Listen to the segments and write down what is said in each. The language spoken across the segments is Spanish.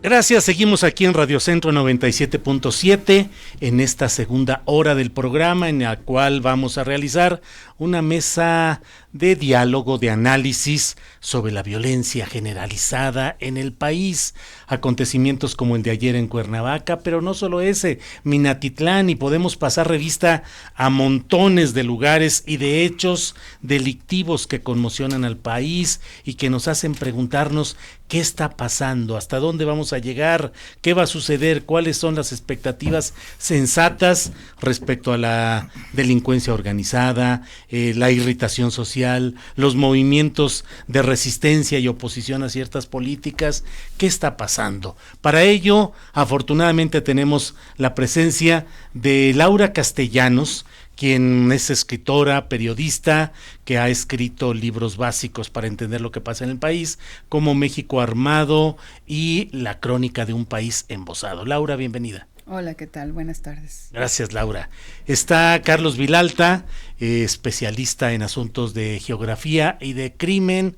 Gracias, seguimos aquí en Radio Centro 97.7 en esta segunda hora del programa en la cual vamos a realizar una mesa de diálogo, de análisis sobre la violencia generalizada en el país, acontecimientos como el de ayer en Cuernavaca, pero no solo ese, Minatitlán, y podemos pasar revista a montones de lugares y de hechos delictivos que conmocionan al país y que nos hacen preguntarnos qué está pasando, hasta dónde vamos a llegar, qué va a suceder, cuáles son las expectativas sensatas respecto a la delincuencia organizada, la irritación social, los movimientos de resistencia y oposición a ciertas políticas. ¿Qué está pasando? Para ello, afortunadamente tenemos la presencia de Laura Castellanos, quien es escritora, periodista, que ha escrito libros básicos para entender lo que pasa en el país, como México Armado y La Crónica de un País Embosado. Laura, bienvenida. Hola, ¿qué tal? Buenas tardes. Gracias, Laura. Está Carlos Vilalta, especialista en asuntos de geografía y de crimen,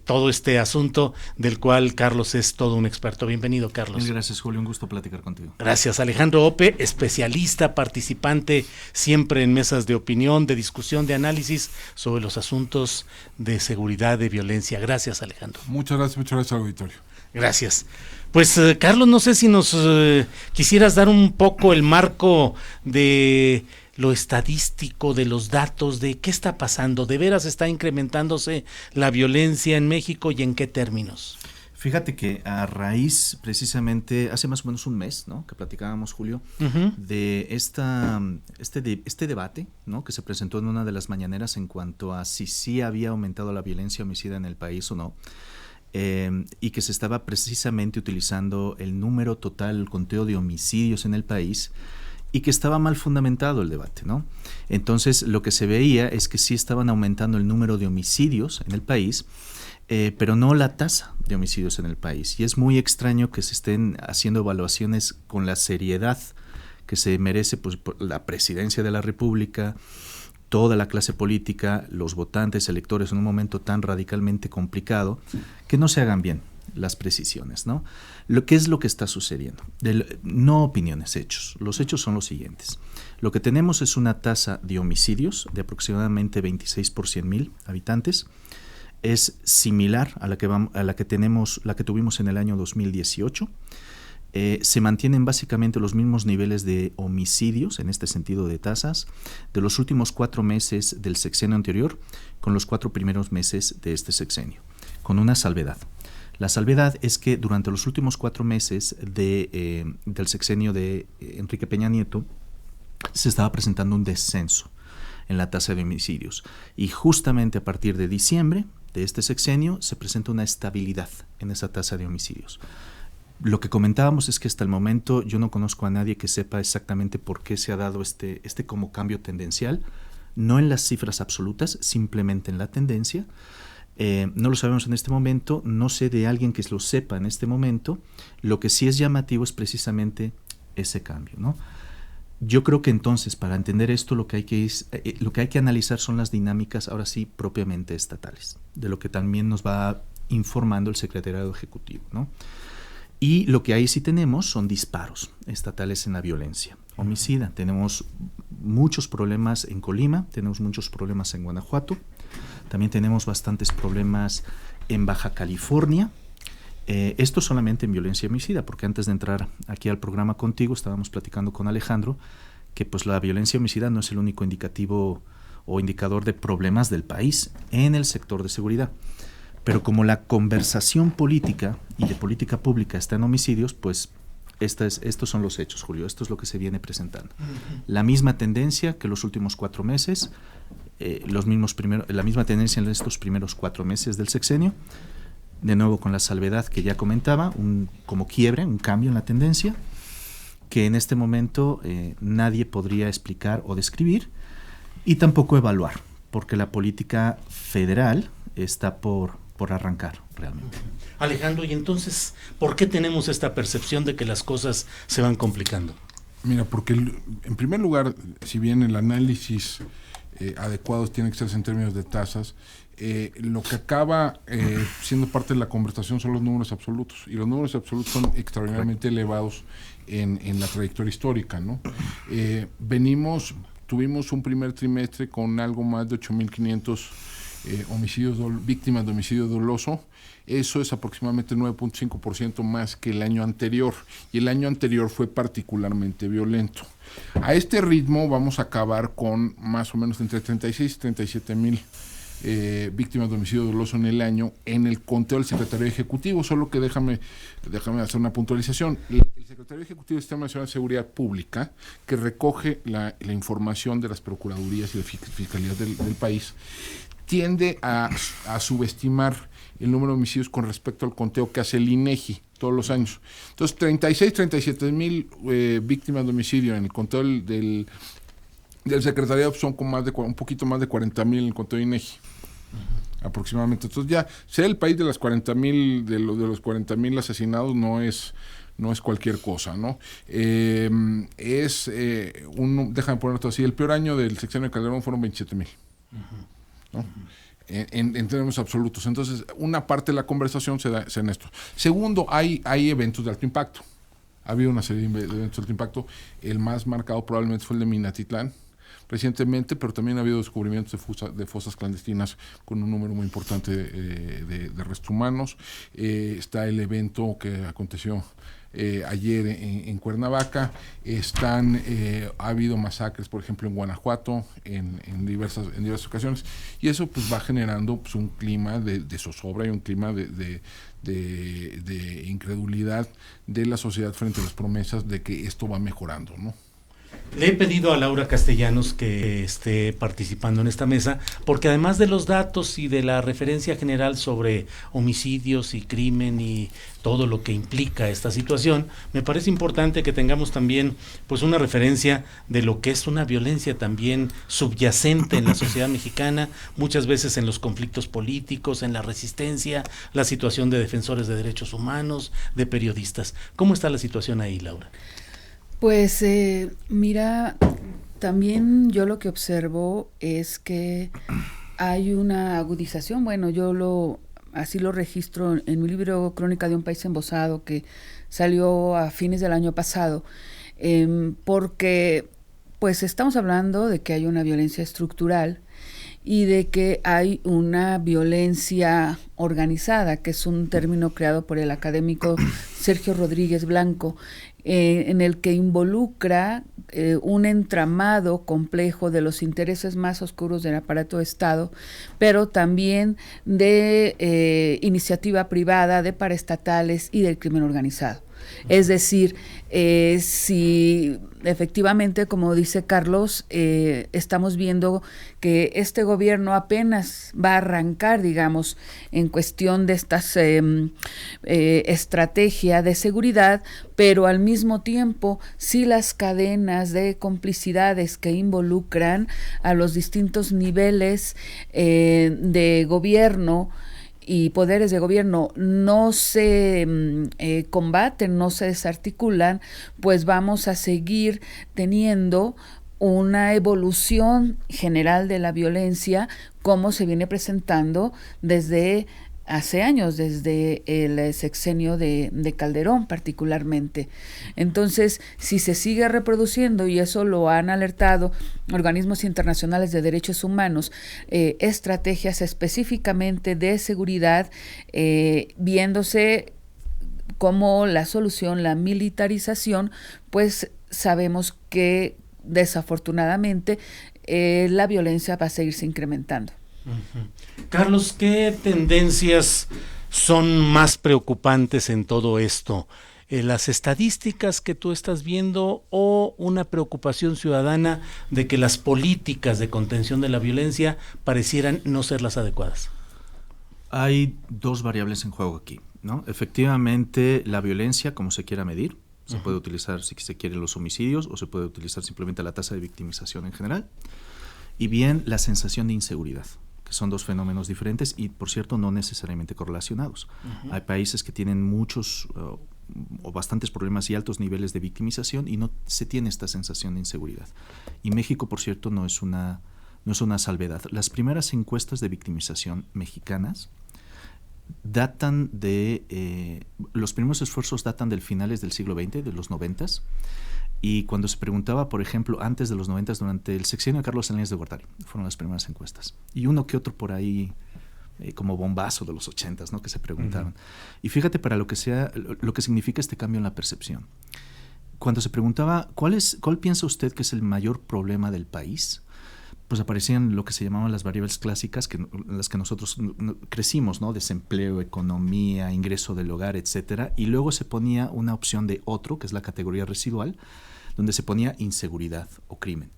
todo este asunto del cual Carlos es todo un experto. Bienvenido, Carlos. Gracias, Julio, un gusto platicar contigo. Gracias. Alejandro Ope, especialista, participante siempre en mesas de opinión, de discusión, de análisis sobre los asuntos de seguridad, de violencia. Gracias, Alejandro. Muchas gracias al auditorio. Gracias. Pues Carlos, no sé si nos quisieras dar un poco el marco de lo estadístico, de los datos, de qué está pasando, de veras está incrementándose la violencia en México y en qué términos. Fíjate que a raíz, precisamente, hace más o menos un mes, ¿no?, que platicábamos, Julio, de este debate, ¿no?, que se presentó en una de las mañaneras en cuanto a si sí había aumentado la violencia homicida en el país o no. Y que se estaba precisamente utilizando el número total, el conteo de homicidios en el país, y que estaba mal fundamentado el debate, ¿no? Entonces, lo que se veía es que sí estaban aumentando el número de homicidios en el país, pero no la tasa de homicidios en el país. Y es muy extraño que se estén haciendo evaluaciones con la seriedad que se merece, pues, por la presidencia de la República, toda la clase política, los votantes, electores, en un momento tan radicalmente complicado, que no se hagan bien las precisiones, ¿no? ¿Qué es lo que está sucediendo? No opiniones, hechos. Los hechos son los siguientes. Lo que tenemos es una tasa de homicidios de aproximadamente 26 por 100,000 habitantes. Es similar a la que tuvimos en el año 2018. Se mantienen básicamente los mismos niveles de homicidios, en este sentido de tasas, de los últimos 4 meses del sexenio anterior con los 4 primeros meses de este sexenio, con una salvedad. La salvedad es que durante los últimos 4 meses del sexenio de Enrique Peña Nieto se estaba presentando un descenso en la tasa de homicidios, y justamente a partir de diciembre de este sexenio se presenta una estabilidad en esa tasa de homicidios. Lo que comentábamos es que hasta el momento yo no conozco a nadie que sepa exactamente por qué se ha dado este como cambio tendencial, no en las cifras absolutas, simplemente en la tendencia. No lo sabemos en este momento, no sé de alguien que lo sepa en este momento. Lo que sí es llamativo es precisamente ese cambio, ¿no? Yo creo que entonces, para entender esto, lo que hay que analizar son las dinámicas, ahora sí, propiamente estatales, de lo que también nos va informando el secretariado ejecutivo, ¿no? Y lo que ahí sí tenemos son disparos estatales en la violencia homicida. Tenemos muchos problemas en Colima, tenemos muchos problemas en Guanajuato, también tenemos bastantes problemas en Baja California. Esto solamente en violencia homicida, porque antes de entrar aquí al programa contigo estábamos platicando con Alejandro que pues la violencia homicida no es el único indicativo o indicador de problemas del país en el sector de seguridad. Pero como la conversación política y de política pública está en homicidios, pues estos son los hechos, Julio. Esto es lo que se viene presentando. La misma tendencia que los últimos 4 meses, la misma tendencia en estos primeros 4 meses del sexenio, de nuevo con la salvedad que ya comentaba, como quiebre, un cambio en la tendencia, que en este momento nadie podría explicar o describir, y tampoco evaluar, porque la política federal está por arrancar realmente. Alejandro, y entonces, ¿por qué tenemos esta percepción de que las cosas se van complicando? Mira, porque en primer lugar, si bien el análisis adecuado tiene que hacerse en términos de tasas, lo que acaba siendo parte de la conversación son los números absolutos, y los números absolutos son extraordinariamente elevados en la trayectoria histórica, ¿no? Tuvimos un primer trimestre con algo más de 8.500 víctimas de homicidio doloso. Eso es aproximadamente 9.5% más que el año anterior, y el año anterior fue particularmente violento. A este ritmo vamos a acabar con más o menos entre 36 y 37 mil víctimas de homicidio doloso en el año en el conteo del Secretario Ejecutivo. Solo que déjame hacer una puntualización. El Secretario Ejecutivo del Sistema Nacional de Seguridad Pública, que recoge la información de las procuradurías y de fiscalías del país, tiende a subestimar el número de homicidios con respecto al conteo que hace el INEGI todos los años. Entonces, 37 mil víctimas de homicidio en el conteo del secretariado son un poquito más de 40,000 en el conteo de INEGI. Aproximadamente. Entonces, ya ser el país de las 40,000, de los 40,000 asesinados no es cualquier cosa, ¿no? Déjame ponerlo así, el peor año del sexenio de Calderón fueron 27,000, ¿no? En términos absolutos. Entonces, una parte de la conversación se da en esto. Segundo, hay eventos de alto impacto. Ha habido una serie de eventos de alto impacto. El más marcado probablemente fue el de Minatitlán recientemente, pero también ha habido descubrimientos de fosas clandestinas con un número muy importante de restos humanos. Está el evento que aconteció ayer en Cuernavaca. Ha habido masacres, por ejemplo, en Guanajuato en diversas ocasiones, y eso pues va generando pues un clima de zozobra y un clima de incredulidad de la sociedad frente a las promesas de que esto va mejorando, ¿no? Le he pedido a Laura Castellanos que esté participando en esta mesa, porque además de los datos y de la referencia general sobre homicidios y crimen y todo lo que implica esta situación, me parece importante que tengamos también pues una referencia de lo que es una violencia también subyacente en la sociedad mexicana, muchas veces en los conflictos políticos, en la resistencia, la situación de defensores de derechos humanos, de periodistas. ¿Cómo está la situación ahí, Laura? Pues mira, también yo lo que observo es que hay una agudización. Bueno, así lo registro en mi libro Crónica de un país embosado, que salió a fines del año pasado, porque pues estamos hablando de que hay una violencia estructural y de que hay una violencia organizada, que es un término creado por el académico Sergio Rodríguez Blanco, en el que involucra un entramado complejo de los intereses más oscuros del aparato de Estado, pero también de iniciativa privada, de paraestatales y del crimen organizado. Es decir, si efectivamente, como dice Carlos, estamos viendo que este gobierno apenas va a arrancar, digamos, en cuestión de estas estrategia de seguridad, pero al mismo tiempo sí las cadenas de complicidades que involucran a los distintos niveles de gobierno y poderes de gobierno no se combaten, no se desarticulan, pues vamos a seguir teniendo una evolución general de la violencia como se viene presentando desde hace años, desde el sexenio de Calderón particularmente. Entonces, si se sigue reproduciendo, y eso lo han alertado organismos internacionales de derechos humanos, estrategias específicamente de seguridad, viéndose como la solución, la militarización, pues sabemos que desafortunadamente la violencia va a seguirse incrementando. Uh-huh. Carlos, ¿qué tendencias son más preocupantes en todo esto? ¿Las estadísticas que tú estás viendo o una preocupación ciudadana de que las políticas de contención de la violencia parecieran no ser las adecuadas? Hay dos variables en juego aquí, ¿no? Efectivamente, la violencia, como se quiera medir, se puede utilizar, si se quiere, los homicidios, o se puede utilizar simplemente la tasa de victimización en general, y bien la sensación de inseguridad, que son dos fenómenos diferentes y, por cierto, no necesariamente correlacionados. Hay países que tienen muchos o bastantes problemas y altos niveles de victimización y no se tiene esta sensación de inseguridad. Y México, por cierto, no es no es una salvedad. Las primeras encuestas de victimización mexicanas datan los primeros esfuerzos datan del finales del siglo XX, de los 90s, y cuando se preguntaba, por ejemplo, antes de los 90s, durante el sexenio de Carlos Salinas de Gortari, fueron las primeras encuestas. Y uno que otro por ahí, como bombazo de los 80s, ¿no? Que se preguntaban. Y fíjate para lo que significa este cambio en la percepción. Cuando se preguntaba, ¿cuál piensa usted que es el mayor problema del país? Pues aparecían lo que se llamaban las variables clásicas, en las que nosotros crecimos, ¿no? Desempleo, economía, ingreso del hogar, etcétera. Y luego se ponía una opción de otro, que es la categoría residual, donde se ponía inseguridad o crimen.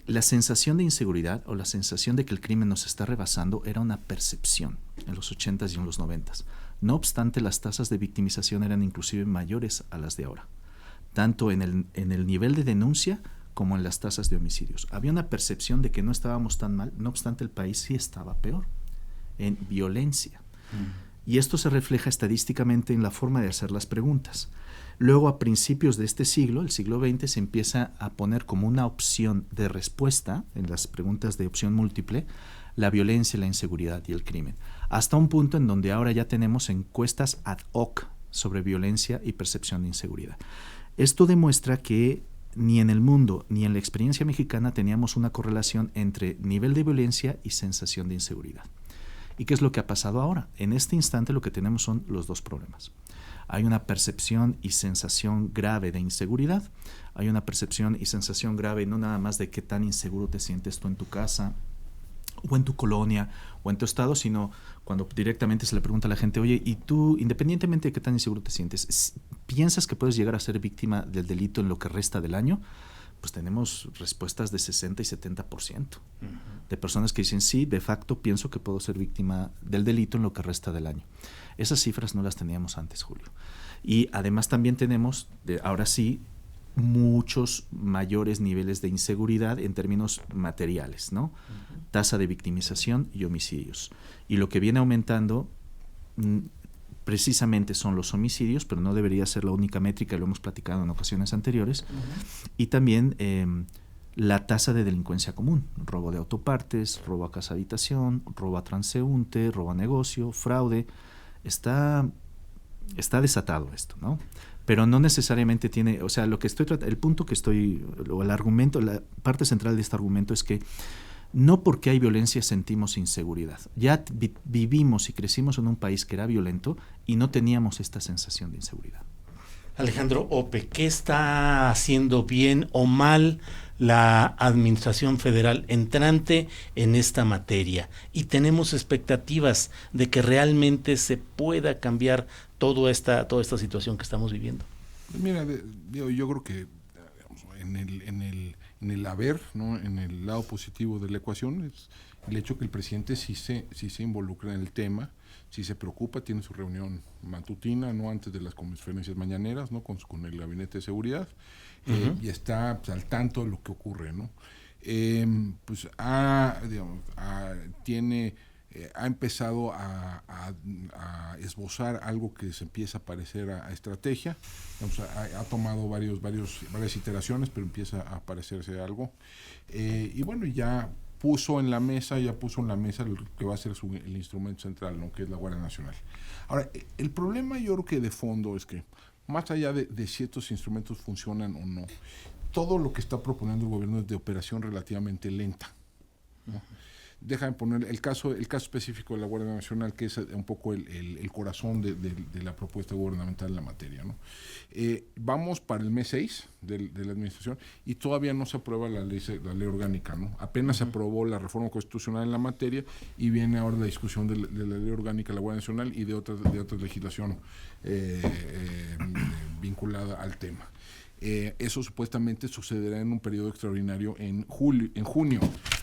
La sensación de inseguridad o la sensación de que el crimen nos está rebasando era una percepción en los 80s y en los 90s. No obstante, las tasas de victimización eran inclusive mayores a las de ahora, tanto en el nivel de denuncia como en las tasas de homicidios. Había una percepción de que no estábamos tan mal, no obstante el país sí estaba peor en violencia. Y esto se refleja estadísticamente en la forma de hacer las preguntas. Luego, a principios de este siglo, el siglo XX, se empieza a poner como una opción de respuesta en las preguntas de opción múltiple la violencia, la inseguridad y el crimen. Hasta un punto en donde ahora ya tenemos encuestas ad hoc sobre violencia y percepción de inseguridad. Esto demuestra que ni en el mundo ni en la experiencia mexicana teníamos una correlación entre nivel de violencia y sensación de inseguridad. ¿Y qué es lo que ha pasado ahora? En este instante lo que tenemos son los dos problemas. Hay una percepción y sensación grave de inseguridad. Hay una percepción y sensación grave no nada más de qué tan inseguro te sientes tú en tu casa o en tu colonia o en tu estado, sino cuando directamente se le pregunta a la gente, oye, ¿y tú, independientemente de qué tan inseguro te sientes, piensas que puedes llegar a ser víctima del delito en lo que resta del año? Pues tenemos respuestas de 60 y 70% de personas que dicen, sí, de facto pienso que puedo ser víctima del delito en lo que resta del año. Esas cifras no las teníamos antes, Julio. Y además también tenemos, ahora sí, muchos mayores niveles de inseguridad en términos materiales, ¿no? Tasa de victimización y homicidios. Y lo que viene aumentando precisamente son los homicidios, pero no debería ser la única métrica, lo hemos platicado en ocasiones anteriores, y también la tasa de delincuencia común, robo de autopartes, robo a casa habitación, robo a transeúnte, robo a negocio, fraude. Está desatado esto, ¿no? Pero no necesariamente tiene, o sea, el punto que estoy, o el argumento, la parte central de este argumento es que no porque hay violencia sentimos inseguridad. Ya vivimos y crecimos en un país que era violento y no teníamos esta sensación de inseguridad. Alejandro Ope, ¿qué está haciendo bien o mal la administración federal entrante en esta materia? Y tenemos expectativas de que realmente se pueda cambiar toda esta situación que estamos viviendo. Mira, yo creo que en el haber, ¿no? En el lado positivo de la ecuación, es el hecho que el presidente sí se involucra en el tema, sí se preocupa, tiene su reunión matutina, no antes de las conferencias mañaneras, no con el gabinete de seguridad, y está pues, al tanto de lo que ocurre, ¿no? Ha empezado a esbozar algo que se empieza a parecer a estrategia. Ha tomado varias iteraciones, pero empieza a parecerse algo. Y bueno, ya puso en la mesa lo que va a ser el instrumento central, ¿no? Que es la Guardia Nacional. Ahora, el problema yo creo que de fondo es que, más allá de si estos instrumentos funcionan o no, todo lo que está proponiendo el gobierno es de operación relativamente lenta, ¿no? Déjame poner el caso específico de la Guardia Nacional, que es un poco el corazón de la propuesta gubernamental en la materia, ¿no? Vamos para el mes 6 de la administración y todavía no se aprueba la ley orgánica, ¿no? Apenas se aprobó la reforma constitucional en la materia y viene ahora la discusión de la ley orgánica de la Guardia Nacional y de otra legislación vinculada al tema. Eso supuestamente sucederá en un periodo extraordinario en junio,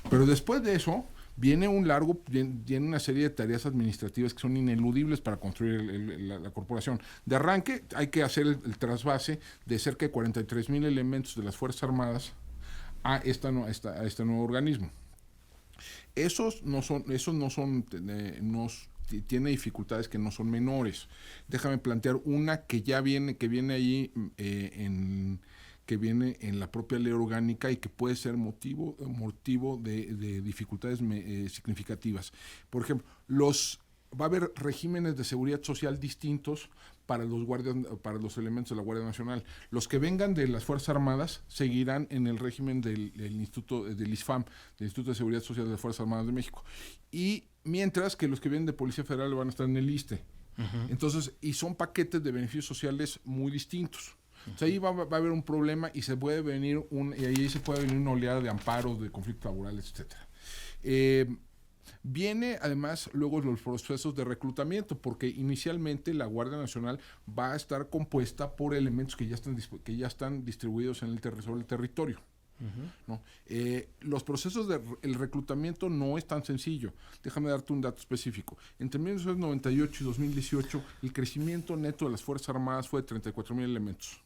pero después de eso viene una serie de tareas administrativas que son ineludibles para construir la corporación. De arranque hay que hacer el trasvase de cerca de 43,000 elementos de las Fuerzas Armadas a este nuevo organismo. Tiene dificultades que no son menores. Déjame plantear una que viene ahí, que que viene en la propia ley orgánica y que puede ser motivo de dificultades significativas. Por ejemplo, va a haber regímenes de seguridad social distintos para los guardias, para los elementos de la Guardia Nacional. Los que vengan de las Fuerzas Armadas seguirán en el régimen del Instituto, del ISFAM, del Instituto de Seguridad Social de las Fuerzas Armadas de México. Y mientras que los que vienen de Policía Federal van a estar en el ISSSTE. Entonces, y son paquetes de beneficios sociales muy distintos. Entonces, ahí va a haber un problema y se puede venir ahí se puede venir una oleada de amparos, de conflictos laborales, etcétera. Viene además luego los procesos de reclutamiento, porque inicialmente la Guardia Nacional va a estar compuesta por elementos que ya están distribuidos sobre el territorio. ¿No? Los procesos el reclutamiento no es tan sencillo. Déjame darte un dato específico. Entre 1998 y 2018 el crecimiento neto de las Fuerzas Armadas fue de 34,000 elementos.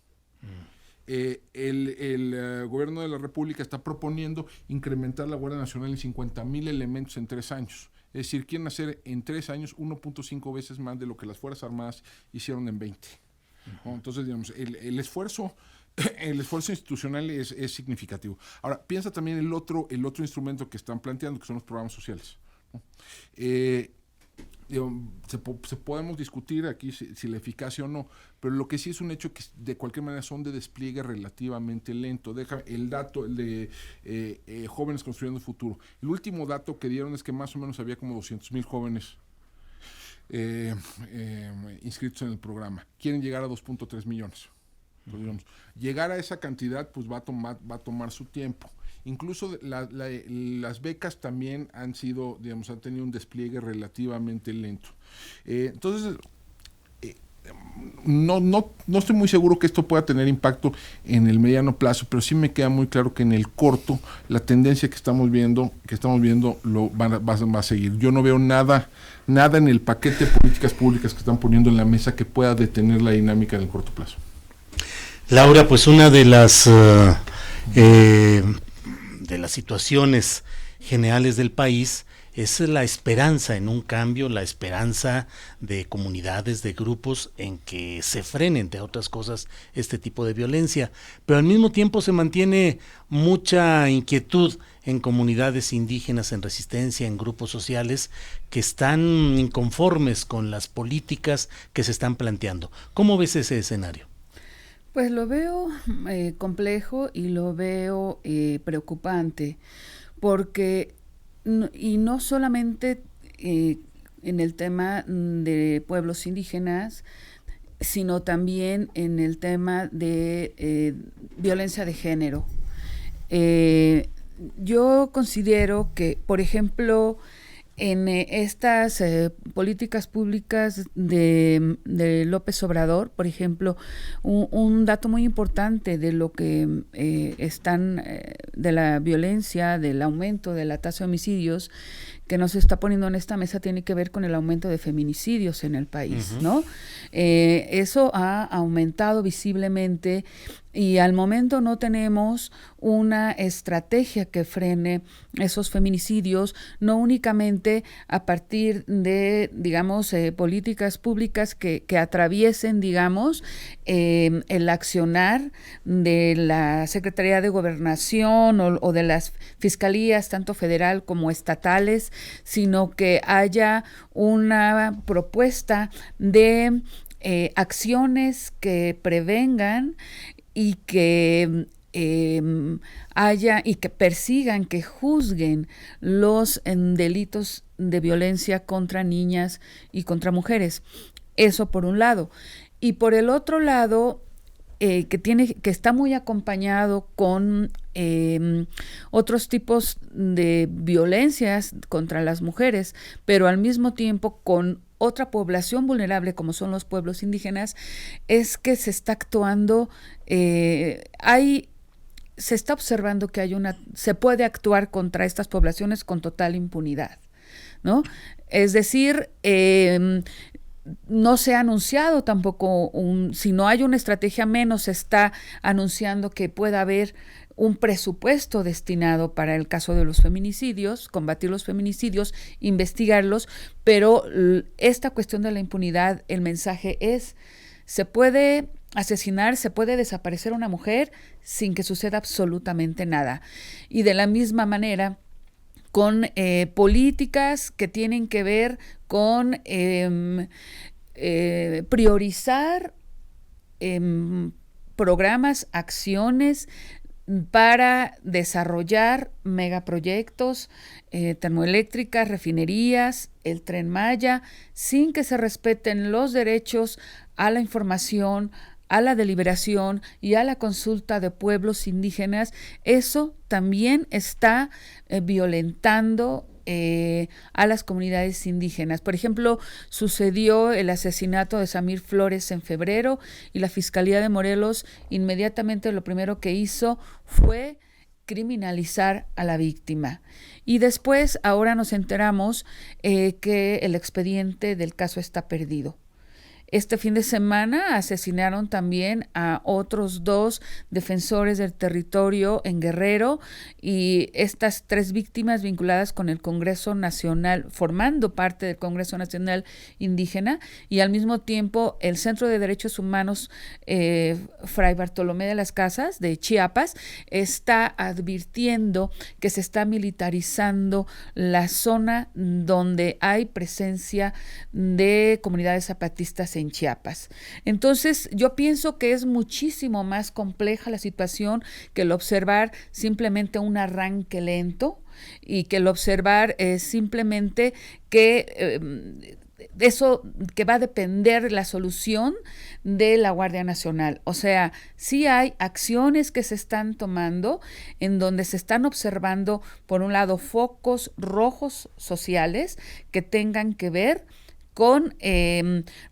El gobierno de la República está proponiendo incrementar la Guardia Nacional en 50,000 elementos en 3 años. Es decir, quieren hacer en 3 años 1.5 veces más de lo que las Fuerzas Armadas hicieron en 20. ¿No? Entonces, digamos, el esfuerzo institucional es significativo. Ahora, piensa también el otro instrumento que están planteando, que son los programas sociales, ¿no? Podemos discutir aquí si la eficacia o no, pero lo que sí es un hecho que de cualquier manera son de despliegue relativamente lento. Deja el dato, el de Jóvenes Construyendo el Futuro. El último dato que dieron es que más o menos había como 200,000 jóvenes inscritos en el programa. Quieren llegar a 2.3 millones. Entonces, digamos, llegar a esa cantidad pues va a tomar su tiempo. Incluso las becas también han tenido un despliegue relativamente lento. Entonces, no estoy muy seguro que esto pueda tener impacto en el mediano plazo, pero sí me queda muy claro que en el corto la tendencia que estamos viendo va a seguir. Yo no veo nada en el paquete de políticas públicas que están poniendo en la mesa que pueda detener la dinámica en el corto plazo. Laura, pues una de las situaciones generales del país es la esperanza en un cambio, la esperanza de comunidades, de grupos en que se frene, entre otras cosas, este tipo de violencia. Pero al mismo tiempo se mantiene mucha inquietud en comunidades indígenas en resistencia, en grupos sociales que están inconformes con las políticas que se están planteando. ¿Cómo ves ese escenario? Pues lo veo complejo y lo veo preocupante, porque no solamente en el tema de pueblos indígenas, sino también en el tema de violencia de género. Yo considero que, por ejemplo, en estas políticas públicas de López Obrador, por ejemplo, un dato muy importante de lo que de la violencia, del aumento de la tasa de homicidios que nos está poniendo en esta mesa tiene que ver con el aumento de feminicidios en el país, ¿no? Eso ha aumentado visiblemente y al momento no tenemos una estrategia que frene esos feminicidios, no únicamente a partir de, digamos, políticas públicas que atraviesen, digamos, el accionar de la Secretaría de Gobernación o de las fiscalías, tanto federal como estatales, sino que haya una propuesta de acciones que prevengan y que persigan, que juzguen los delitos de violencia contra niñas y contra mujeres. Eso por un lado. Y por el otro lado, que está muy acompañado con otros tipos de violencias contra las mujeres, pero al mismo tiempo con otra población vulnerable como son los pueblos indígenas, es que se está actuando, se está observando que se puede actuar contra estas poblaciones con total impunidad, ¿no? Es decir, no se ha anunciado tampoco, si no hay una estrategia, menos se está anunciando que pueda haber un presupuesto destinado para el caso de los feminicidios, combatir los feminicidios, investigarlos, pero esta cuestión de la impunidad, el mensaje es, se puede asesinar, se puede desaparecer una mujer sin que suceda absolutamente nada. Y de la misma manera, con políticas que tienen que ver con priorizar programas, acciones para desarrollar megaproyectos, termoeléctricas, refinerías, el Tren Maya, sin que se respeten los derechos a la información, a la deliberación y a la consulta de pueblos indígenas. Eso también está violentando a las comunidades indígenas. Por ejemplo, sucedió el asesinato de Samir Flores en febrero y la Fiscalía de Morelos inmediatamente lo primero que hizo fue criminalizar a la víctima. Y después, ahora nos enteramos que el expediente del caso está perdido. Este fin de semana asesinaron también a otros 2 defensores del territorio en Guerrero, y estas 3 víctimas vinculadas con el Congreso Nacional, formando parte del Congreso Nacional Indígena, y al mismo tiempo el Centro de Derechos Humanos Fray Bartolomé de las Casas de Chiapas está advirtiendo que se está militarizando la zona donde hay presencia de comunidades zapatistas en Chiapas. Entonces, yo pienso que es muchísimo más compleja la situación que el observar simplemente un arranque lento, y que el observar simplemente que eso que va a depender la solución de la Guardia Nacional. O sea, sí hay acciones que se están tomando en donde se están observando, por un lado, focos rojos sociales que tengan que ver con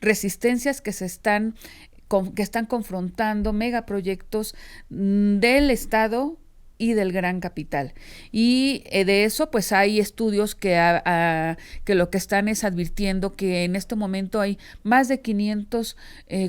resistencias que están confrontando megaproyectos del Estado y del gran capital. Y de eso pues hay estudios que lo que están es advirtiendo que en este momento hay más de 500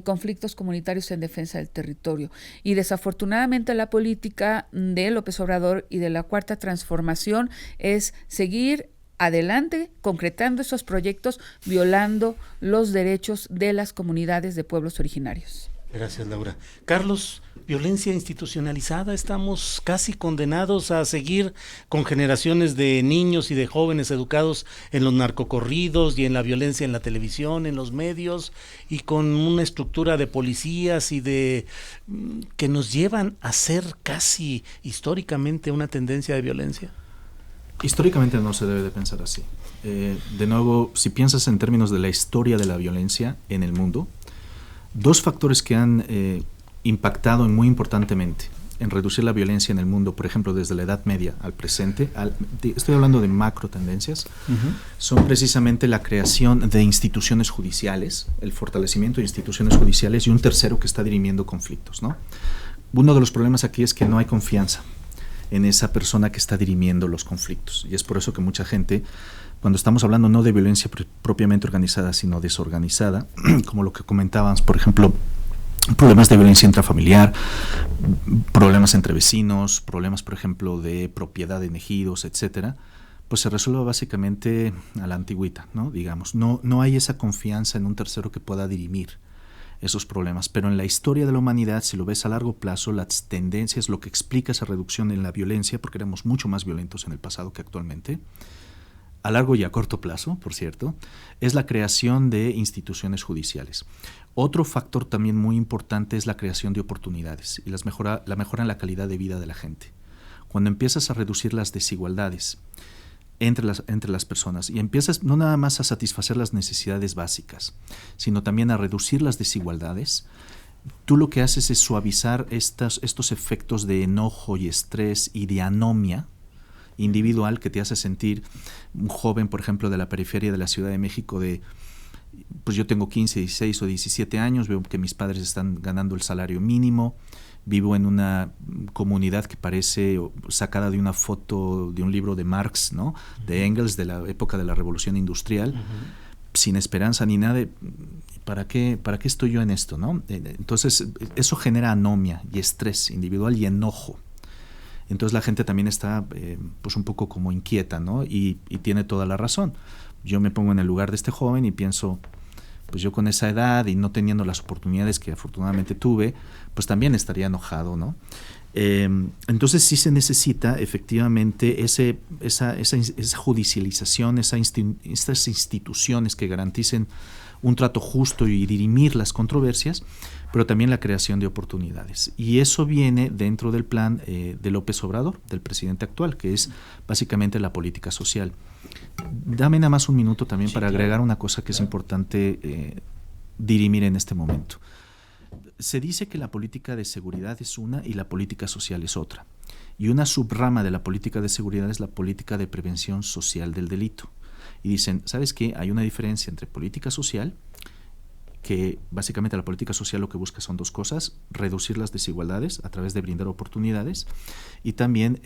conflictos comunitarios en defensa del territorio. Y desafortunadamente la política de López Obrador y de la Cuarta Transformación es seguir adelante concretando esos proyectos, violando los derechos de las comunidades de pueblos originarios. Gracias, Laura. Carlos, violencia institucionalizada, estamos casi condenados a seguir con generaciones de niños y de jóvenes educados en los narcocorridos y en la violencia en la televisión, en los medios, y con una estructura de policías y de que nos llevan a ser casi históricamente una tendencia de violencia. Históricamente no se debe de pensar así. De nuevo, si piensas en términos de la historia de la violencia en el mundo, 2 factores que han impactado muy importantemente en reducir la violencia en el mundo, por ejemplo, desde la Edad Media al presente, estoy hablando de macro tendencias, son precisamente la creación de instituciones judiciales, el fortalecimiento de instituciones judiciales, y un tercero que está dirimiendo conflictos, ¿no? Uno de los problemas aquí es que no hay confianza en esa persona que está dirimiendo los conflictos, y es por eso que mucha gente, cuando estamos hablando no de violencia propiamente organizada, sino desorganizada, como lo que comentábamos, por ejemplo, problemas de violencia intrafamiliar, problemas entre vecinos, problemas, por ejemplo, de propiedad en ejidos, etcétera, pues se resuelve básicamente a la antigüita, ¿no? Digamos, no hay esa confianza en un tercero que pueda dirimir esos problemas, pero en la historia de la humanidad, si lo ves a largo plazo, las tendencias, lo que explica esa reducción en la violencia, porque éramos mucho más violentos en el pasado que actualmente, a largo y a corto plazo, por cierto, es la creación de instituciones judiciales. Otro factor también muy importante es la creación de oportunidades y la mejora en la calidad de vida de la gente. Cuando empiezas a reducir las desigualdades entre las personas y empiezas no nada más a satisfacer las necesidades básicas, sino también a reducir las desigualdades, tú lo que haces es suavizar estos efectos de enojo y estrés y de anomia individual que te hace sentir un joven, por ejemplo, de la periferia de la Ciudad de México, pues yo tengo 15, 16 o 17 años, veo que mis padres están ganando el salario mínimo, vivo en una comunidad que parece sacada de una foto de un libro de Marx, ¿no? De Engels, de la época de la Revolución Industrial, sin esperanza ni nada. ¿Para qué estoy yo en esto, no? Entonces, eso genera anomia y estrés individual y enojo. Entonces la gente también está pues un poco como inquieta, ¿no? Y tiene toda la razón. Yo me pongo en el lugar de este joven y pienso, pues yo con esa edad y no teniendo las oportunidades que afortunadamente tuve, pues también estaría enojado, ¿no? Entonces sí se necesita efectivamente esa judicialización, esas instituciones que garanticen un trato justo y dirimir las controversias, pero también la creación de oportunidades. Y eso viene dentro del plan de López Obrador, del presidente actual, que es básicamente la política social. Dame nada más un minuto también para agregar una cosa que es importante dirimir en este momento. Se dice que la política de seguridad es una y la política social es otra. Y una subrama de la política de seguridad es la política de prevención social del delito. Y dicen, ¿sabes qué? Hay una diferencia entre política social, que básicamente la política social lo que busca son dos cosas: reducir las desigualdades a través de brindar oportunidades y también,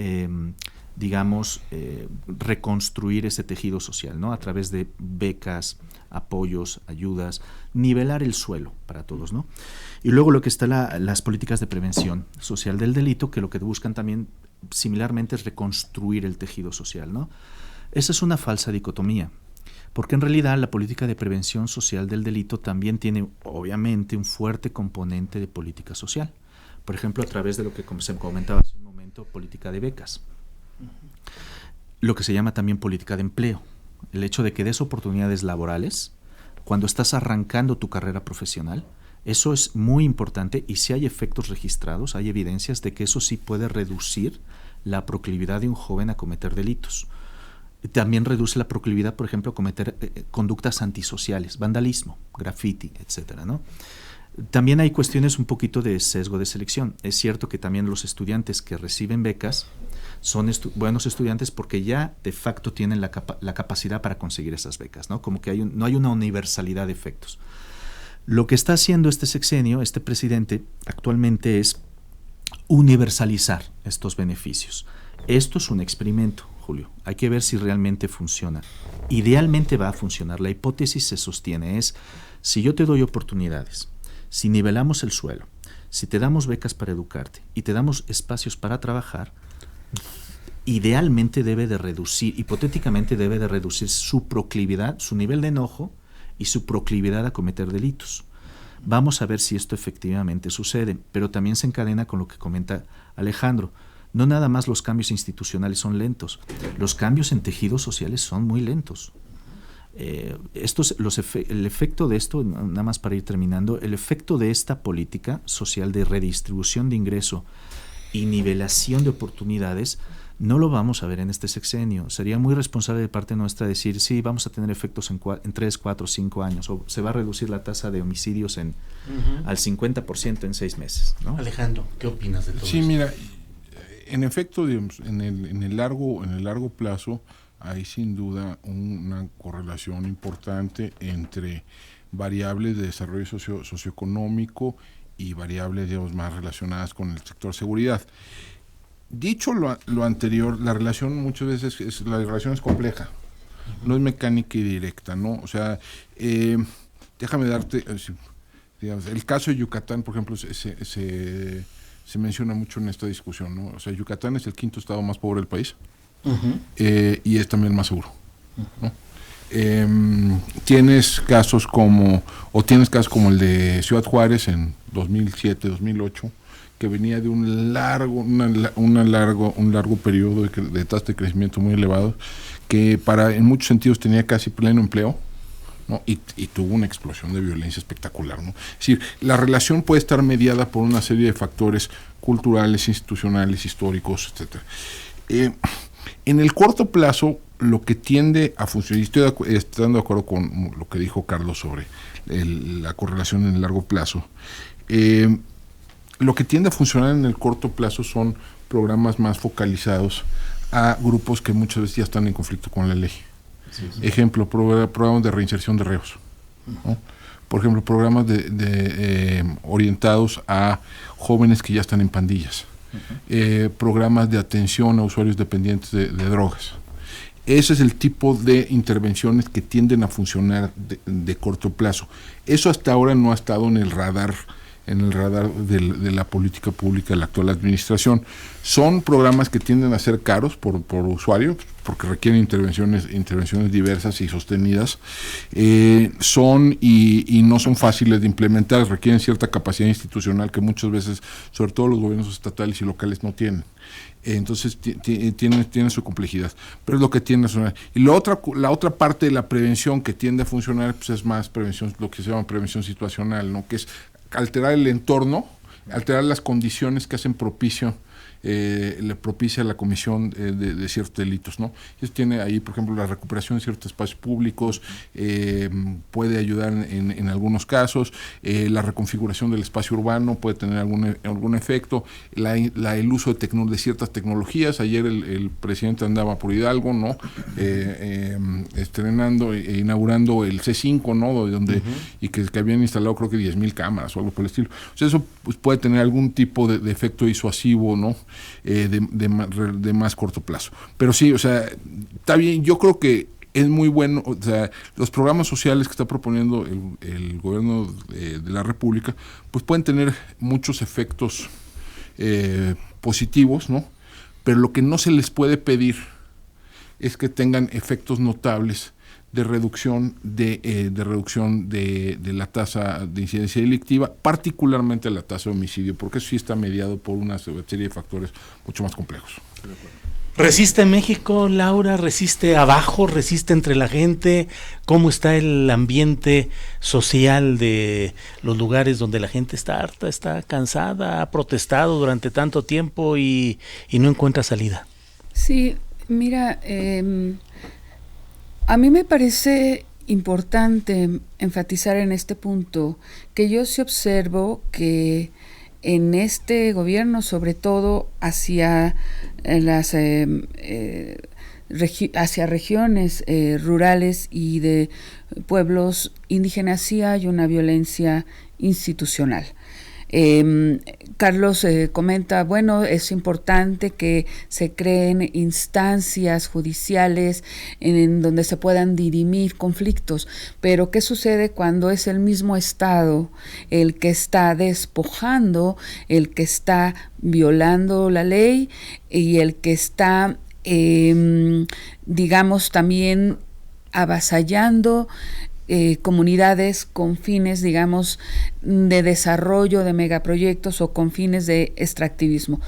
reconstruir ese tejido social, ¿no? A través de becas, apoyos, ayudas, nivelar el suelo para todos, ¿no? Y luego lo que está las políticas de prevención social del delito, que lo que buscan también similarmente es reconstruir el tejido social, ¿no? Esa es una falsa dicotomía, porque en realidad la política de prevención social del delito también tiene obviamente un fuerte componente de política social. Por ejemplo, a través de lo que se comentaba hace un momento, política de becas. Lo que se llama también política de empleo. El hecho de que des oportunidades laborales cuando estás arrancando tu carrera profesional, eso es muy importante, y si hay efectos registrados, hay evidencias de que eso sí puede reducir la proclividad de un joven a cometer delitos. También reduce la proclividad, por ejemplo, a cometer conductas antisociales, vandalismo, graffiti, etcétera, ¿no? También hay cuestiones un poquito de sesgo de selección. Es cierto que también los estudiantes que reciben becas son buenos estudiantes porque ya de facto tienen la capacidad para conseguir esas becas, ¿no? Como que no hay una universalidad de efectos. Lo que está haciendo este sexenio, este presidente, actualmente es universalizar estos beneficios. Esto es un experimento, Julio. Hay que ver si realmente funciona. Idealmente va a funcionar. La hipótesis se sostiene si yo te doy oportunidades, si nivelamos el suelo, si te damos becas para educarte y te damos espacios para trabajar, idealmente hipotéticamente debe de reducir su proclividad, su nivel de enojo y su proclividad a cometer delitos. Vamos a ver si esto efectivamente sucede, pero también se encadena con lo que comenta Alejandro. No nada más los cambios institucionales son lentos, los cambios en tejidos sociales son muy lentos. El efecto de esto, nada más para ir terminando, el efecto de esta política social de redistribución de ingreso y nivelación de oportunidades no lo vamos a ver en este sexenio. Sería muy responsable de parte nuestra decir, sí, vamos a tener efectos en 3, 4, 5 años, o se va a reducir la tasa de homicidios al 50% en 6 meses, ¿no? Alejandro, ¿qué opinas de todo esto? Sí, mira, en efecto, digamos, en el largo plazo hay sin duda una correlación importante entre variables de desarrollo socioeconómico y variables, digamos, más relacionadas con el sector seguridad. Dicho lo anterior, la relación muchas veces es compleja, no es mecánica y directa, ¿no? O sea, déjame darte, digamos, el caso de Yucatán, por ejemplo, se menciona mucho en esta discusión, ¿no? O sea, Yucatán es el 5º estado más pobre del país, y es también el más seguro, ¿no? Tienes casos como el de Ciudad Juárez en 2007, 2008, que venía de un largo periodo de tasa de crecimiento muy elevado, que en muchos sentidos tenía casi pleno empleo, ¿no? Y tuvo una explosión de violencia espectacular, ¿no? Es decir, la relación puede estar mediada por una serie de factores culturales, institucionales, históricos, etcétera. En el corto plazo, lo que tiende a funcionar, y estoy de acuerdo con lo que dijo Carlos sobre la correlación en el largo plazo, lo que tiende a funcionar en el corto plazo son programas más focalizados a grupos que muchas veces ya están en conflicto con la ley. Sí. Ejemplo, programas de reinserción de reos, ¿no? Por ejemplo, programas orientados a jóvenes que ya están en pandillas, programas de atención a usuarios dependientes de drogas. Ese es el tipo de intervenciones que tienden a funcionar de corto plazo. Eso hasta ahora no ha estado en el radar en el radar de la política pública de la actual administración. Son programas que tienden a ser caros por usuario, porque requieren intervenciones diversas y sostenidas. Son y no son fáciles de implementar, requieren cierta capacidad institucional que muchas veces, sobre todo los gobiernos estatales y locales, no tienen. Entonces tiene su complejidad, pero es lo que tiende a funcionar. Y la otra parte de la prevención que tiende a funcionar, pues es más prevención, lo que se llama prevención situacional, ¿no? Que es alterar el entorno, alterar las condiciones que hacen le propicia la comisión de ciertos delitos, ¿no? Eso tiene ahí, por ejemplo, la recuperación de ciertos espacios públicos, puede ayudar en algunos casos, la reconfiguración del espacio urbano puede tener algún efecto, el uso de ciertas tecnologías. Ayer el presidente andaba por Hidalgo, ¿no? Estrenando e inaugurando el C5, ¿no? Donde, y que habían instalado creo que 10,000 cámaras o algo por el estilo. O sea, eso pues, puede tener algún tipo de efecto disuasivo, ¿no? De más corto plazo. Pero sí, o sea, está bien, yo creo que es muy bueno, o sea, los programas sociales que está proponiendo el gobierno de la República, pues pueden tener muchos efectos positivos, ¿no? Pero lo que no se les puede pedir es que tengan efectos notables de reducción de la tasa de incidencia delictiva, particularmente la tasa de homicidio, porque eso sí está mediado por una serie de factores mucho más complejos. ¿Resiste México, Laura? ¿Resiste abajo? ¿Resiste entre la gente? ¿Cómo está el ambiente social de los lugares donde la gente está harta, está cansada, ha protestado durante tanto tiempo y no encuentra salida? Sí, mira, a mí me parece importante enfatizar en este punto que yo sí observo que en este gobierno, sobre todo hacia hacia regiones rurales y de pueblos indígenas, sí hay una violencia institucional. Carlos comenta, bueno, es importante que se creen instancias judiciales en donde se puedan dirimir conflictos, pero ¿qué sucede cuando es el mismo Estado el que está despojando, el que está violando la ley y el que está, digamos, también avasallando comunidades con fines, digamos, de desarrollo de megaproyectos o con fines de extractivismo?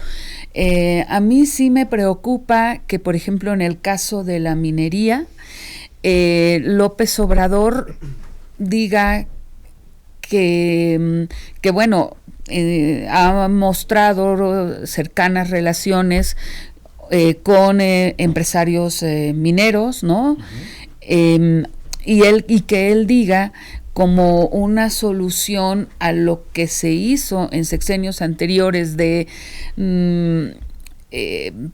A mí sí me preocupa que, por ejemplo, en el caso de la minería, López Obrador diga que bueno, ha mostrado cercanas relaciones con empresarios mineros, ¿no? Y que él diga como una solución a lo que se hizo en sexenios anteriores de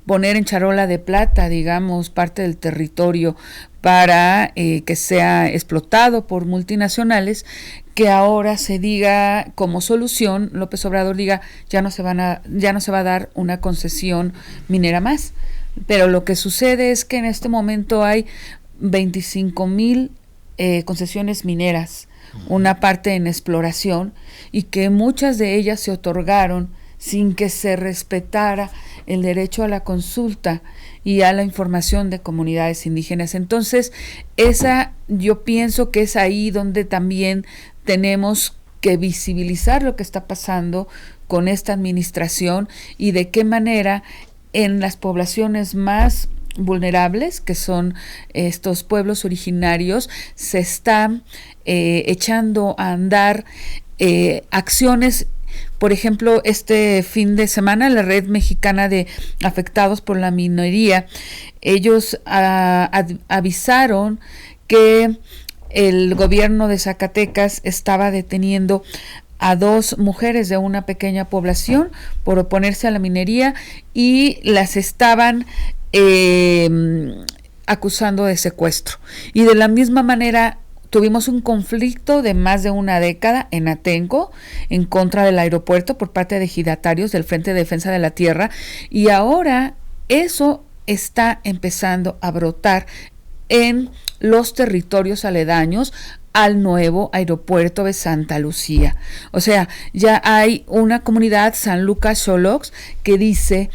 poner en charola de plata, digamos, parte del territorio para que sea explotado por multinacionales, que ahora se diga como solución, López Obrador diga, ya no se va a dar una concesión minera más. Pero lo que sucede es que en este momento hay 25,000 concesiones mineras, una parte en exploración, y que muchas de ellas se otorgaron sin que se respetara el derecho a la consulta y a la información de comunidades indígenas. Entonces, yo pienso que es ahí donde también tenemos que visibilizar lo que está pasando con esta administración y de qué manera en las poblaciones más vulnerables, que son estos pueblos originarios, se están echando a andar acciones. Por ejemplo, este fin de semana la Red Mexicana de Afectados por la Minería, ellos avisaron que el gobierno de Zacatecas estaba deteniendo a 2 mujeres de una pequeña población por oponerse a la minería y las estaban acusando de secuestro. Y de la misma manera tuvimos un conflicto de más de una década en Atenco en contra del aeropuerto por parte de ejidatarios del Frente de Defensa de la Tierra, y ahora eso está empezando a brotar en los territorios aledaños al nuevo aeropuerto de Santa Lucía. O sea, ya hay una comunidad, San Lucas Xolocs, que dice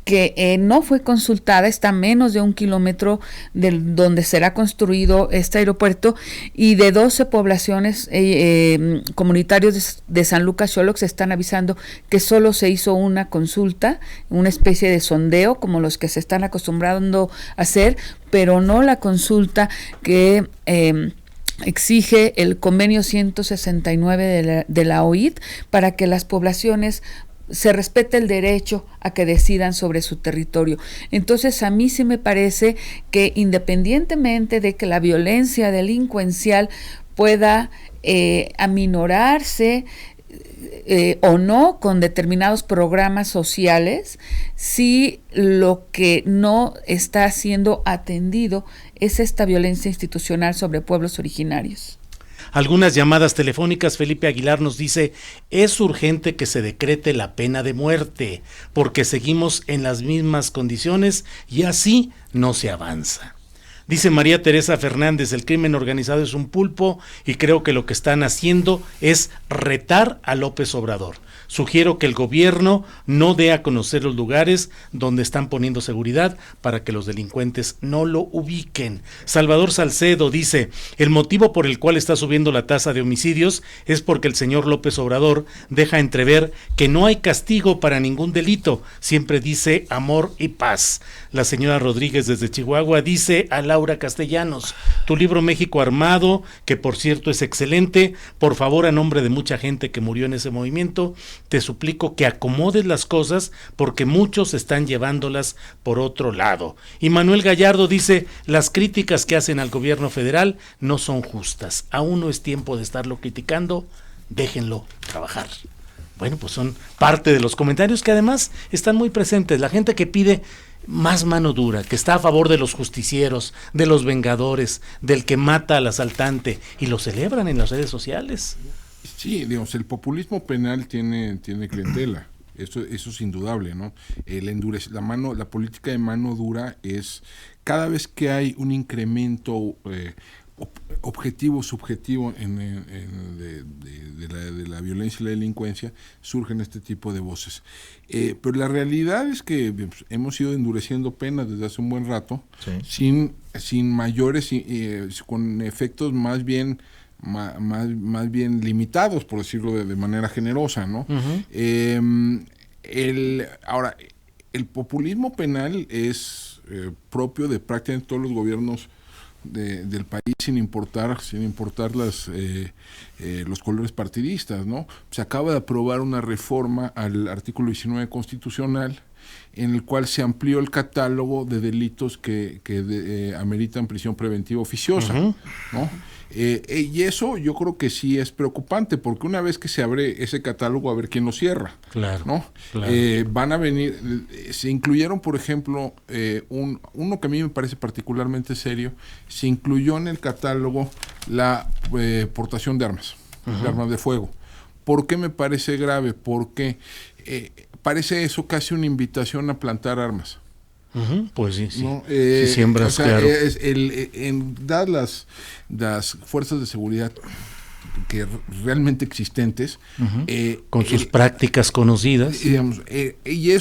que no fue consultada, está a menos de 1 kilómetro de donde será construido este aeropuerto, y de 12 poblaciones comunitarios de San Lucas Xolocs están avisando que solo se hizo una consulta, una especie de sondeo como los que se están acostumbrando a hacer, pero no la consulta que exige el convenio 169 de la OIT para que las poblaciones se respete el derecho a que decidan sobre su territorio. Entonces, a mí sí me parece que independientemente de que la violencia delincuencial pueda aminorarse o no con determinados programas sociales, si lo que no está siendo atendido es esta violencia institucional sobre pueblos originarios. Algunas llamadas telefónicas. Felipe Aguilar nos dice: es urgente que se decrete la pena de muerte, porque seguimos en las mismas condiciones y así no se avanza. Dice María Teresa Fernández: el crimen organizado es un pulpo y creo que lo que están haciendo es retar a López Obrador. Sugiero que el gobierno no dé a conocer los lugares donde están poniendo seguridad para que los delincuentes no lo ubiquen. Salvador Salcedo dice: el motivo por el cual está subiendo la tasa de homicidios es porque el señor López Obrador deja entrever que no hay castigo para ningún delito, siempre dice amor y paz. La señora Rodríguez desde Chihuahua dice a Laura Castellanos: tu libro México Armado, que por cierto es excelente, por favor, a nombre de mucha gente que murió en ese movimiento, te suplico que acomodes las cosas porque muchos están llevándolas por otro lado. Y Manuel Gallardo dice: las críticas que hacen al gobierno federal no son justas, aún no es tiempo de estarlo criticando, déjenlo trabajar. Bueno, pues son parte de los comentarios que además están muy presentes. La gente que pide más mano dura, que está a favor de los justicieros, de los vengadores, del que mata al asaltante, y lo celebran en las redes sociales. Sí, digamos, el populismo penal tiene clientela, eso es indudable, ¿no? La política de mano dura es cada vez que hay un incremento objetivo, subjetivo de la violencia y la delincuencia, surgen este tipo de voces. Pero la realidad es que hemos ido endureciendo penas desde hace un buen rato, sí, sin mayores, con efectos más bien limitados, por decirlo de manera generosa, ¿no? Uh-huh. Ahora, el populismo penal es propio de prácticamente todos los gobiernos del país, sin importar los colores partidistas, ¿no? Se acaba de aprobar una reforma al artículo 19 constitucional, en el cual se amplió el catálogo de delitos que ameritan prisión preventiva oficiosa, uh-huh, ¿no? Y eso yo creo que sí es preocupante, porque una vez que se abre ese catálogo, a ver quién lo cierra. Claro, ¿no? Claro. Van a venir, se incluyeron, por ejemplo, uno que a mí me parece particularmente serio, se incluyó en el catálogo la portación de armas, uh-huh, de armas de fuego. ¿Por qué me parece grave? Porque parece eso casi una invitación a plantar armas. Uh-huh, pues sí, ¿no? Si siembras, o sea, claro. Dadas las fuerzas de seguridad que realmente existentes, uh-huh, con sus prácticas conocidas, digamos, y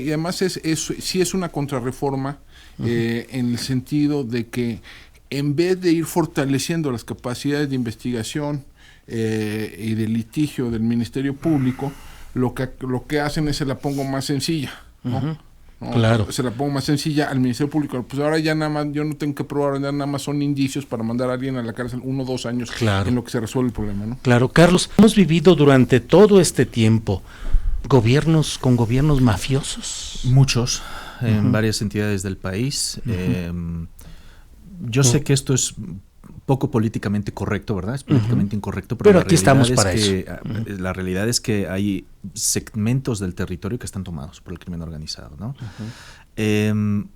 además sí es una contrarreforma, uh-huh, en el sentido de que en vez de ir fortaleciendo las capacidades de investigación y de litigio del Ministerio Público, lo que hacen es se la pongo más sencilla, ¿no? Uh-huh. ¿No? Claro. Se la pongo más sencilla al Ministerio Público. Pues ahora ya nada más, yo no tengo que probar, ya nada más son indicios para mandar a alguien a la cárcel 1 o 2 años, claro, en lo que se resuelve el problema, ¿no? Claro, Carlos, hemos vivido durante todo este tiempo gobiernos mafiosos. Muchos, en, uh-huh, varias entidades del país. Uh-huh. Yo sé que esto es poco políticamente correcto, ¿verdad? Es políticamente, uh-huh, incorrecto, pero aquí estamos para eso. Uh-huh. La realidad es que hay segmentos del territorio que están tomados por el crimen organizado, ¿no? Uh-huh.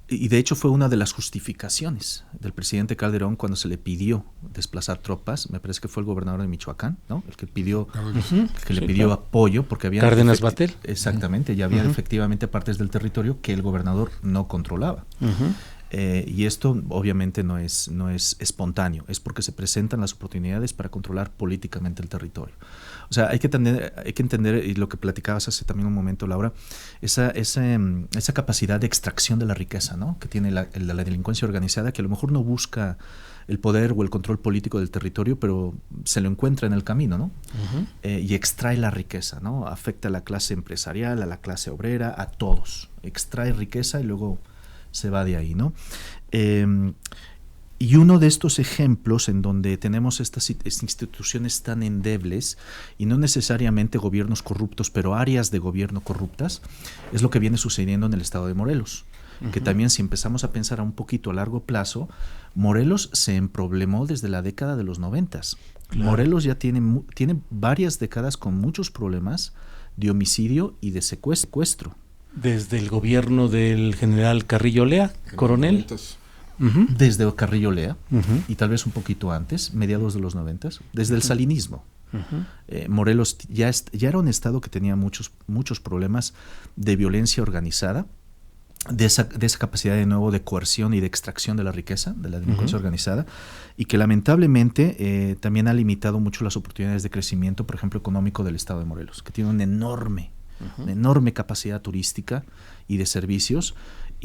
Y de hecho fue una de las justificaciones del presidente Calderón cuando se le pidió desplazar tropas. Me parece que fue el gobernador de Michoacán, ¿no? El que pidió, uh-huh, le pidió, claro, apoyo, porque había Cárdenas Batel. Exactamente, ya había, uh-huh, efectivamente partes del territorio que el gobernador no controlaba. Uh-huh. Y esto obviamente no es espontáneo, es porque se presentan las oportunidades para controlar políticamente el territorio. O sea, hay que entender, y lo que platicabas hace también un momento, Laura, esa capacidad de extracción de la riqueza, ¿no?, que tiene la delincuencia organizada, que a lo mejor no busca el poder o el control político del territorio, pero se lo encuentra en el camino, ¿no? Y extrae la riqueza, ¿no? Afecta a la clase empresarial, a la clase obrera, a todos. Extrae riqueza y luego se va de ahí, ¿no? Y uno de estos ejemplos en donde tenemos estas instituciones tan endebles y no necesariamente gobiernos corruptos, pero áreas de gobierno corruptas, es lo que viene sucediendo en el estado de Morelos. Que también, si empezamos a pensar un poquito a largo plazo, Morelos se emproblemó desde la década de los 90. Claro. Morelos ya tiene varias décadas con muchos problemas de homicidio y de secuestro. Desde el gobierno del general Carrillo Lea, coronel. Desde Carrillo Lea, y tal vez un poquito antes, mediados de los 90, desde el salinismo. Morelos ya era un estado que tenía muchos problemas de violencia organizada, de esa capacidad de nuevo de coerción y de extracción de la riqueza, de la delincuencia organizada, y que lamentablemente también ha limitado mucho las oportunidades de crecimiento, por ejemplo, económico del estado de Morelos, que tiene una enorme capacidad turística y de servicios,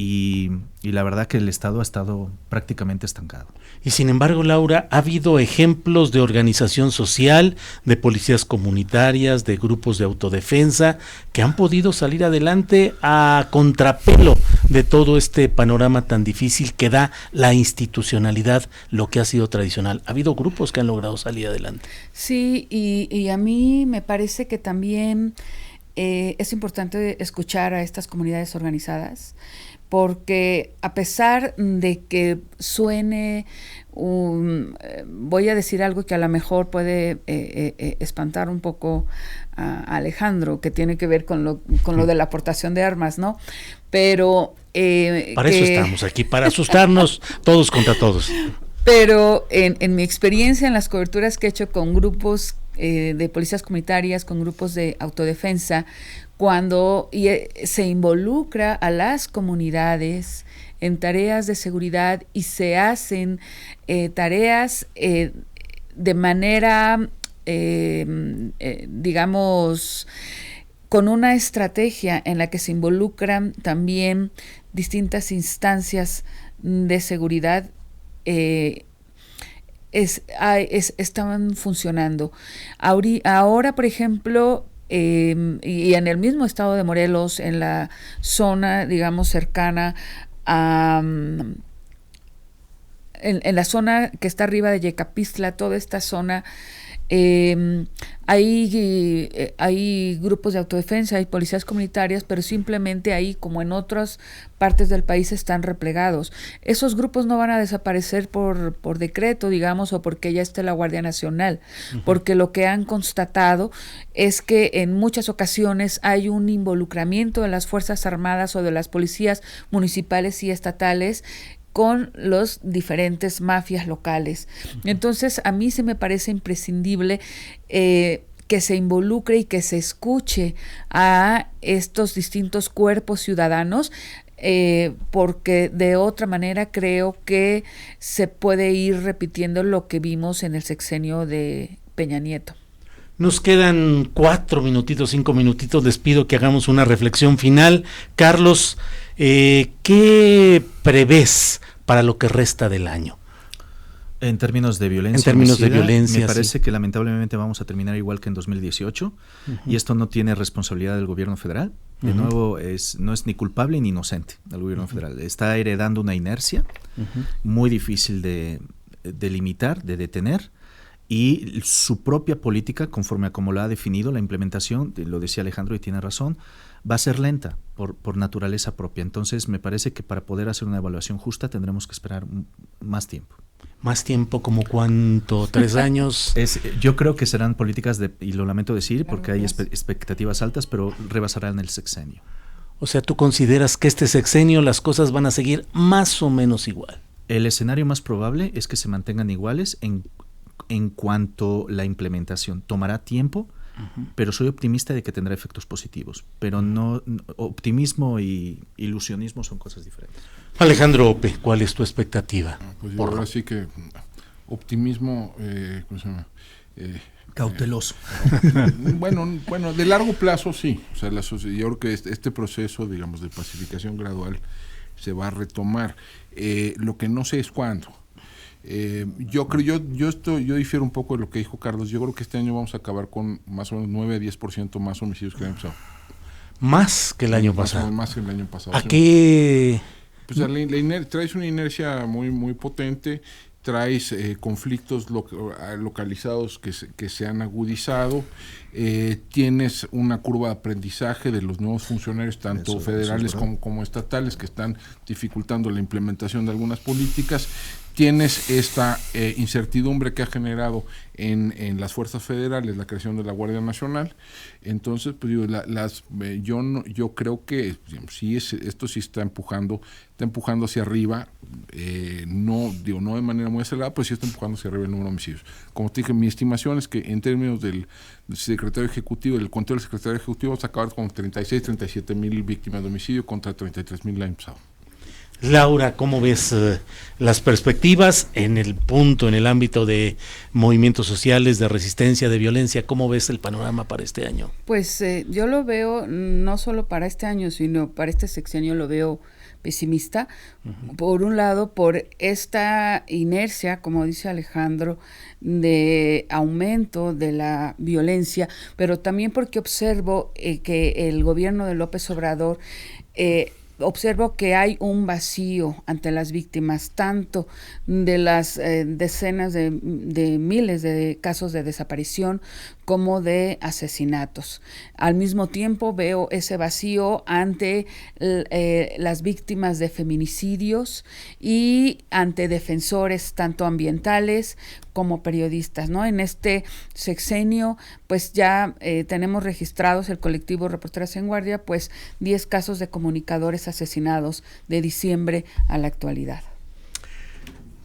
y la verdad que el estado ha estado prácticamente estancado. Y sin embargo, Laura, ha habido ejemplos de organización social, de policías comunitarias, de grupos de autodefensa, que han podido salir adelante a contrapelo de todo este panorama tan difícil que da la institucionalidad, lo que ha sido tradicional. Ha habido grupos que han logrado salir adelante. Sí, y a mí me parece que también es importante escuchar a estas comunidades organizadas, porque a pesar de que suene, voy a decir algo que a lo mejor puede espantar un poco a Alejandro, que tiene que ver con lo de la aportación de armas, ¿no? Pero para eso estamos aquí, para asustarnos todos contra todos. Pero en mi experiencia, en las coberturas que he hecho con grupos de policías comunitarias, con grupos de autodefensa, cuando se involucra a las comunidades en tareas de seguridad y se hacen tareas de manera, digamos, con una estrategia en la que se involucran también distintas instancias de seguridad, están funcionando. Ahora, por ejemplo, y en el mismo estado de Morelos, en la zona, digamos, cercana a en la zona que está arriba de Yecapistla, toda esta zona, hay grupos de autodefensa, hay policías comunitarias, pero simplemente ahí, como en otras partes del país, están replegados. Esos grupos no van a desaparecer por decreto, digamos, o porque ya esté la Guardia Nacional, porque lo que han constatado es que en muchas ocasiones hay un involucramiento de las Fuerzas Armadas o de las policías municipales y estatales con los diferentes mafias locales. Entonces, a mí se me parece imprescindible que se involucre y que se escuche a estos distintos cuerpos ciudadanos, porque de otra manera creo que se puede ir repitiendo lo que vimos en el sexenio de Peña Nieto. Nos quedan 4 minutitos, 5 minutitos. Les pido que hagamos una reflexión final. Carlos, ¿qué prevés para lo que resta del año? En términos de violencia, me parece que lamentablemente vamos a terminar igual que en 2018, y esto no tiene responsabilidad del gobierno federal. De nuevo, no es ni culpable ni inocente del gobierno federal. Está heredando una inercia muy difícil de limitar, de detener, y su propia política, conforme a como la ha definido, la implementación, lo decía Alejandro y tiene razón, va a ser lenta por naturaleza propia. Entonces, me parece que para poder hacer una evaluación justa tendremos que esperar más tiempo. ¿Más tiempo como cuánto? ¿3 años? Yo creo que serán políticas y lo lamento decir porque hay expectativas altas, pero rebasarán el sexenio. O sea, ¿tú consideras que este sexenio las cosas van a seguir más o menos igual? El escenario más probable es que se mantengan iguales en cuanto la implementación. Tomará tiempo pero soy optimista de que tendrá efectos positivos. Pero optimismo y ilusionismo son cosas diferentes. Alejandro Ope, ¿cuál es tu expectativa? Pues yo ahora sí que optimismo, ¿cómo se llama? Cauteloso. Bueno, de largo plazo sí. O sea, yo creo que este proceso, digamos, de pacificación gradual se va a retomar. Lo que no sé es cuándo. Yo difiero un poco de lo que dijo Carlos. Yo creo que este año vamos a acabar con más o menos 9 a 10% más homicidios que el año pasado. Más que el año pasado. Más que el año pasado. ¿A qué? Pues traes una inercia muy, muy potente. Traes conflictos localizados que se han agudizado, tienes una curva de aprendizaje de los nuevos funcionarios, tanto federales como estatales, que están dificultando la implementación de algunas políticas. Tienes esta incertidumbre que ha generado en las fuerzas federales la creación de la Guardia Nacional. Entonces, pues digo, yo creo que sí esto sí está empujando hacia arriba, no de manera muy acelerada, pero sí está empujando hacia arriba el número de homicidios. Como te dije, mi estimación es que en términos del secretario ejecutivo, del conteo del secretario ejecutivo, vamos a acabar con 37 mil víctimas de homicidio contra 33 mil el año pasado. Laura, ¿cómo ves las perspectivas en el ámbito de movimientos sociales, de resistencia, de violencia? ¿Cómo ves el panorama para este año? Pues yo lo veo, no solo para este año, sino para este sexenio lo veo pesimista. Por un lado, por esta inercia, como dice Alejandro, de aumento de la violencia, pero también porque observo que el gobierno de López Obrador observo que hay un vacío ante las víctimas, tanto de las decenas de miles de casos de desaparición como de asesinatos. Al mismo tiempo veo ese vacío ante las víctimas de feminicidios y ante defensores tanto ambientales como periodistas, ¿no? En este sexenio, pues ya tenemos registrados el colectivo Reporteras en Guardia, pues 10 casos de comunicadores asesinados de diciembre a la actualidad.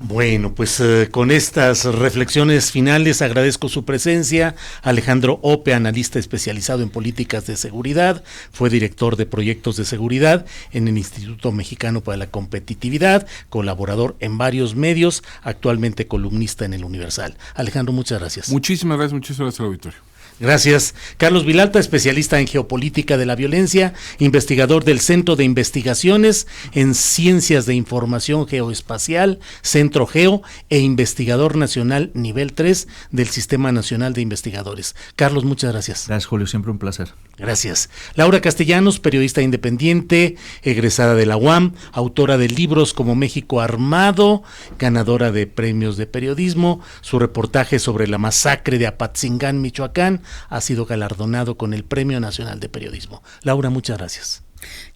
Bueno, pues con estas reflexiones finales agradezco su presencia. Alejandro Ope, analista especializado en políticas de seguridad, fue director de proyectos de seguridad en el Instituto Mexicano para la Competitividad, colaborador en varios medios, actualmente columnista en El Universal. Alejandro, muchas gracias. Muchísimas gracias al auditorio. Gracias. Carlos Vilalta, especialista en geopolítica de la violencia, investigador del Centro de Investigaciones en Ciencias de Información Geoespacial, Centro Geo, e investigador nacional nivel 3 del Sistema Nacional de Investigadores. Carlos, muchas gracias. Gracias, Julio, siempre un placer. Gracias. Laura Castellanos, periodista independiente, egresada de la UAM, autora de libros como México Armado, ganadora de premios de periodismo. Su reportaje sobre la masacre de Apatzingán, Michoacán, ha sido galardonado con el Premio Nacional de Periodismo. Laura, muchas gracias.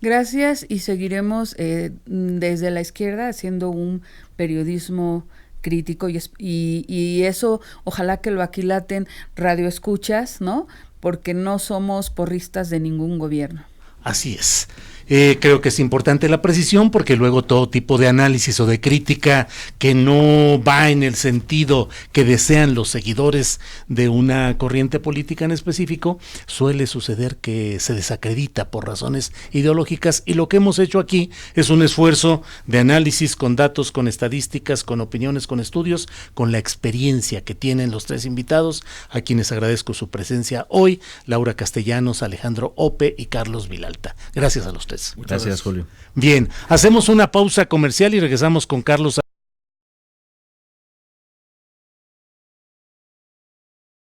Gracias, y seguiremos desde la izquierda haciendo un periodismo crítico y eso ojalá que lo aquilaten radioescuchas, ¿no? Porque no somos porristas de ningún gobierno. Así es. Creo que es importante la precisión porque luego todo tipo de análisis o de crítica que no va en el sentido que desean los seguidores de una corriente política en específico, suele suceder que se desacredita por razones ideológicas, y lo que hemos hecho aquí es un esfuerzo de análisis con datos, con estadísticas, con opiniones, con estudios, con la experiencia que tienen los tres invitados, a quienes agradezco su presencia hoy: Laura Castellanos, Alejandro Ope y Carlos Vilalta. Gracias a los tres. Gracias, Julio. Bien, hacemos una pausa comercial y regresamos con Carlos